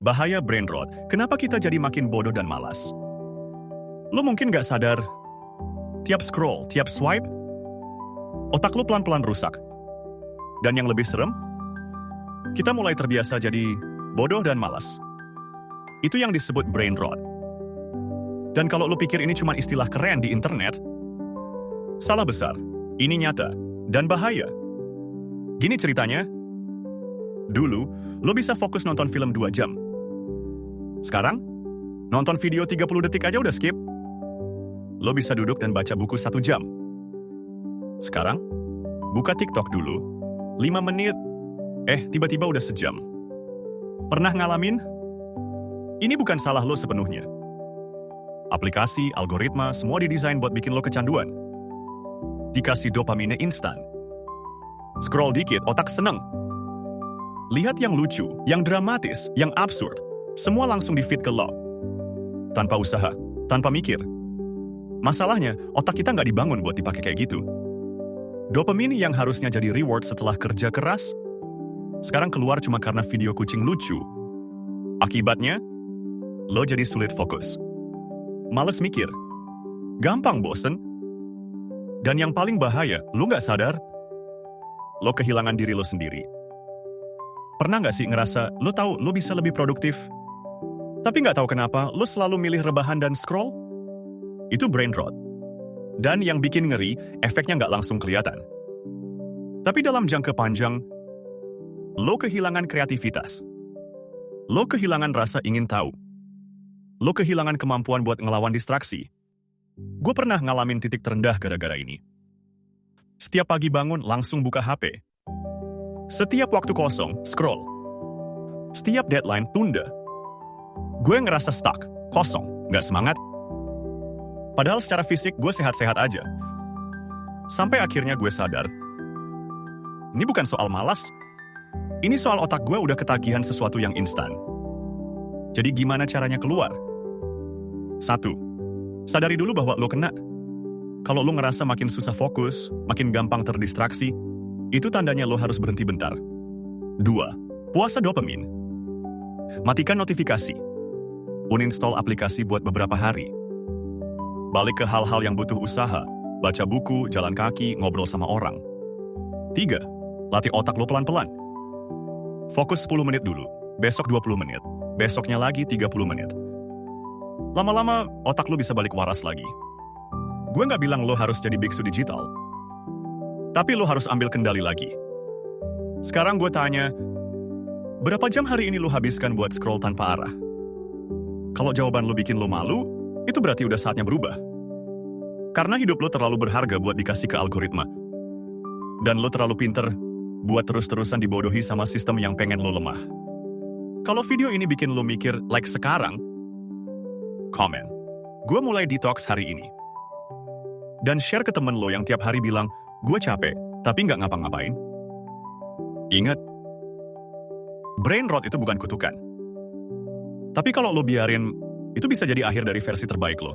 Bahaya brain rot. Kenapa kita jadi makin bodoh dan malas? Lo mungkin gak sadar, tiap scroll, tiap swipe, otak lo pelan-pelan rusak. Dan yang lebih serem, kita mulai terbiasa jadi bodoh dan malas. Itu yang disebut brain rot. Dan kalau lo pikir ini cuma istilah keren di internet, salah besar. Ini nyata dan bahaya. Gini ceritanya, dulu lo bisa fokus nonton film 2 jam. Sekarang, nonton video 30 detik aja udah skip. Lo bisa duduk dan baca buku 1 jam. Sekarang, buka TikTok dulu, 5 menit, tiba-tiba udah sejam. Pernah ngalamin? Ini bukan salah lo sepenuhnya. Aplikasi, algoritma, semua didesain buat bikin lo kecanduan. Dikasih dopamine instan. Scroll dikit, otak seneng. Lihat yang lucu, yang dramatis, yang absurd. Semua langsung di-feed ke lo. Tanpa usaha, tanpa mikir. Masalahnya, otak kita nggak dibangun buat dipakai kayak gitu. Dopamine yang harusnya jadi reward setelah kerja keras, sekarang keluar cuma karena video kucing lucu. Akibatnya, lo jadi sulit fokus. Males mikir. Gampang bosen. Dan yang paling bahaya, lo nggak sadar, lo kehilangan diri lo sendiri. Pernah nggak sih ngerasa, lo tahu lo bisa lebih produktif, tapi nggak tahu kenapa lo selalu milih rebahan dan scroll? Itu brain rot. Dan yang bikin ngeri, efeknya nggak langsung kelihatan. Tapi dalam jangka panjang, lo kehilangan kreativitas. Lo kehilangan rasa ingin tahu. Lo kehilangan kemampuan buat ngelawan distraksi. Gue pernah ngalamin titik terendah gara-gara ini. Setiap pagi bangun langsung buka HP. Setiap waktu kosong, scroll. Setiap deadline, tunda. Gue ngerasa stuck, kosong, nggak semangat. Padahal secara fisik gue sehat-sehat aja. Sampai akhirnya gue sadar, ini bukan soal malas. Ini soal otak gue udah ketagihan sesuatu yang instan. Jadi gimana caranya keluar? 1. Sadari dulu bahwa lo kena. Kalau lo ngerasa makin susah fokus, makin gampang terdistraksi, itu tandanya lo harus berhenti bentar. 2. Puasa dopamin. Matikan notifikasi. Uninstall aplikasi buat beberapa hari. Balik ke hal-hal yang butuh usaha, baca buku, jalan kaki, ngobrol sama orang. 3. Latih otak lo pelan-pelan. Fokus 10 menit dulu, besok 20 menit, besoknya lagi 30 menit. Lama-lama, otak lo bisa balik waras lagi. Gue nggak bilang lo harus jadi biksu digital, tapi lo harus ambil kendali lagi. Sekarang gue tanya, berapa jam hari ini lo habiskan buat scroll tanpa arah? Kalau jawaban lo bikin lo malu, itu berarti udah saatnya berubah. Karena hidup lo terlalu berharga buat dikasih ke algoritma. Dan lo terlalu pinter buat terus-terusan dibodohi sama sistem yang pengen lo lemah. Kalau video ini bikin lo mikir like sekarang, komen. Gue mulai detox hari ini. Dan share ke temen lo yang tiap hari bilang, gue capek, tapi nggak ngapa-ngapain. Ingat, brain rot itu bukan kutukan. Tapi kalau lo biarin, itu bisa jadi akhir dari versi terbaik lo.